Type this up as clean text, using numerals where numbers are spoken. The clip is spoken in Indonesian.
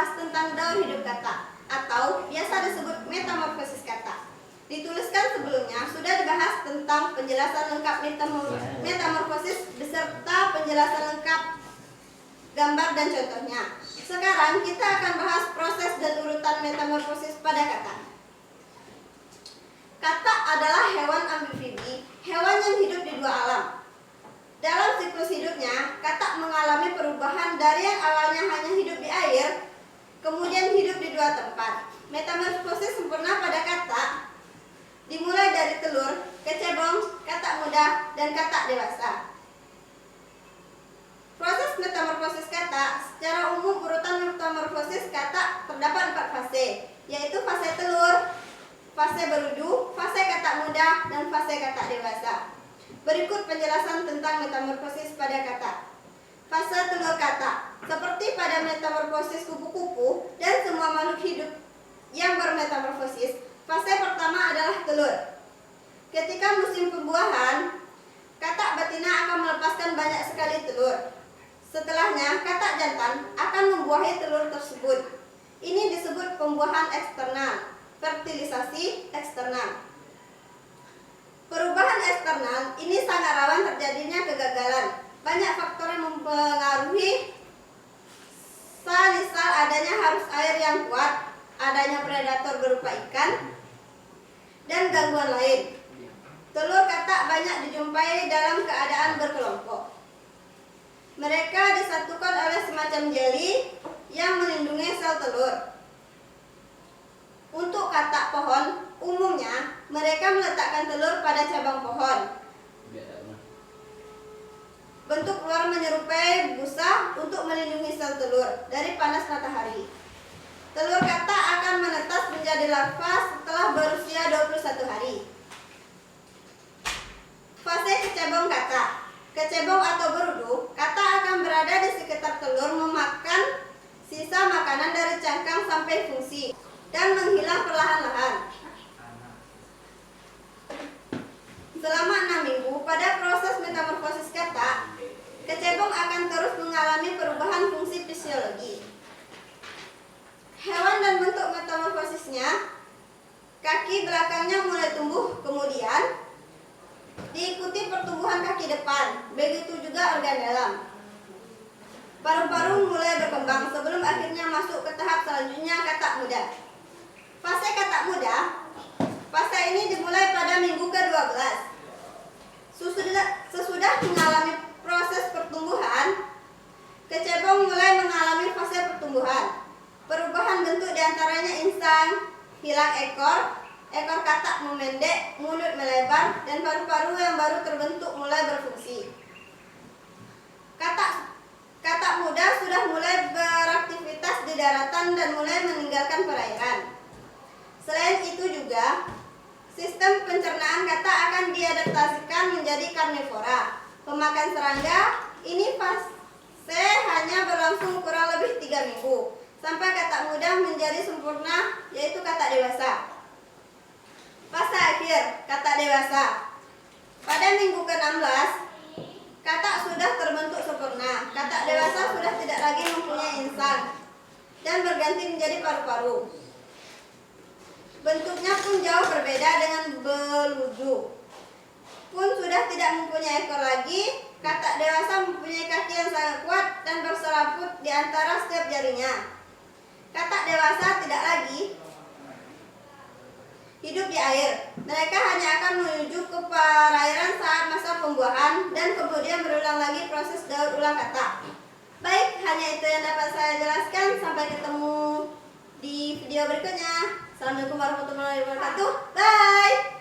membahas tentang daur hidup kata atau biasa disebut metamorfosis kata. Dituliskan sebelumnya sudah dibahas tentang penjelasan lengkap metamorfosis beserta penjelasan lengkap gambar dan contohnya. Sekarang kita akan bahas proses dan urutan metamorfosis pada kata. Kata adalah hewan amfibi, hewan yang hidup di dua alam. Dalam siklus hidupnya, kata mengalami perubahan dari yang awalnya hanya hidup di air, kemudian hidup di dua tempat. Metamorfosis sempurna pada kata dimulai dari telur, kecebong, katak muda, dan katak dewasa. Proses metamorfosis kata, secara umum urutan metamorfosis kata terdapat 4 fase, yaitu fase telur, fase berudu, fase katak muda, dan fase katak dewasa. Berikut penjelasan tentang metamorfosis pada kata. Fase telur kata, seperti pada metamorfosis kupu-kupu dan semua makhluk hidup yang bermetamorfosis, fase pertama adalah telur. Ketika musim pembuahan, katak betina akan melepaskan banyak sekali telur. Setelahnya, katak jantan akan membuahi telur tersebut. Ini disebut pembuahan eksternal, fertilisasi eksternal. Perubahan eksternal ini sangat rawan terjadinya kegagalan. Banyak faktor yang mempengaruhi, misal adanya arus air yang kuat, adanya predator berupa ikan, dan gangguan lain. Telur katak banyak dijumpai dalam keadaan berkelompok. Mereka disatukan oleh semacam jeli yang melindungi sel telur. Untuk katak pohon, umumnya mereka meletakkan telur pada cabang pohon. Bentuk luar menyerupai busa untuk melindungi sel telur dari panas matahari. Telur katak akan menetas menjadi larva setelah berusia 21 hari. Fase kecebong katak. Kecebong atau berudu, katak akan berada di sekitar telur memakan sisa makanan dari cangkang sampai fungsi dan menghilang perlahan-lahan. Selama 6 minggu pada proses metamorfosis katak, kecebong akan terus mengalami perubahan fungsi fisiologi. Hewan dan bentuk metamorfosisnya, kaki belakangnya mulai tumbuh, kemudian diikuti pertumbuhan kaki depan, begitu juga organ dalam. Paru-paru mulai berkembang sebelum akhirnya masuk ke tahap selanjutnya, katak muda. Fase katak muda, fase ini dimulai pada minggu ke-12. Sesudah mengalami proses pertumbuhan, kecebong mulai mengalami fase pertumbuhan. Perubahan bentuk diantaranya insang, hilang ekor katak memendek, mulut melebar, dan paru-paru yang baru terbentuk mulai berfungsi. Katak muda sudah mulai beraktivitas di daratan dan mulai meninggalkan perairan. Selain itu juga, sistem pencernaan katak akan diadaptasikan menjadi karnivora. Pemakan serangga, ini fase hanya berlangsung kurang lebih 3 minggu, sampai katak muda menjadi sempurna, yaitu katak dewasa. Fase akhir, katak dewasa. Pada minggu ke-16, katak sudah terbentuk sempurna. Katak dewasa sudah tidak lagi mempunyai insang dan berganti menjadi paru-paru. Bentuknya pun jauh berbeda dengan beludu. Pun sudah tidak mempunyai ekor lagi. Katak dewasa mempunyai kaki yang sangat kuat dan berserabut di antara setiap jarinya. Katak dewasa tidak lagi hidup di air. Mereka hanya akan menuju ke perairan saat masa pembuahan dan kemudian berulang lagi proses daur ulang katak. Baik, hanya itu yang dapat saya jelaskan. Sampai ketemu di video berikutnya. Assalamualaikum warahmatullahi wabarakatuh. Bye.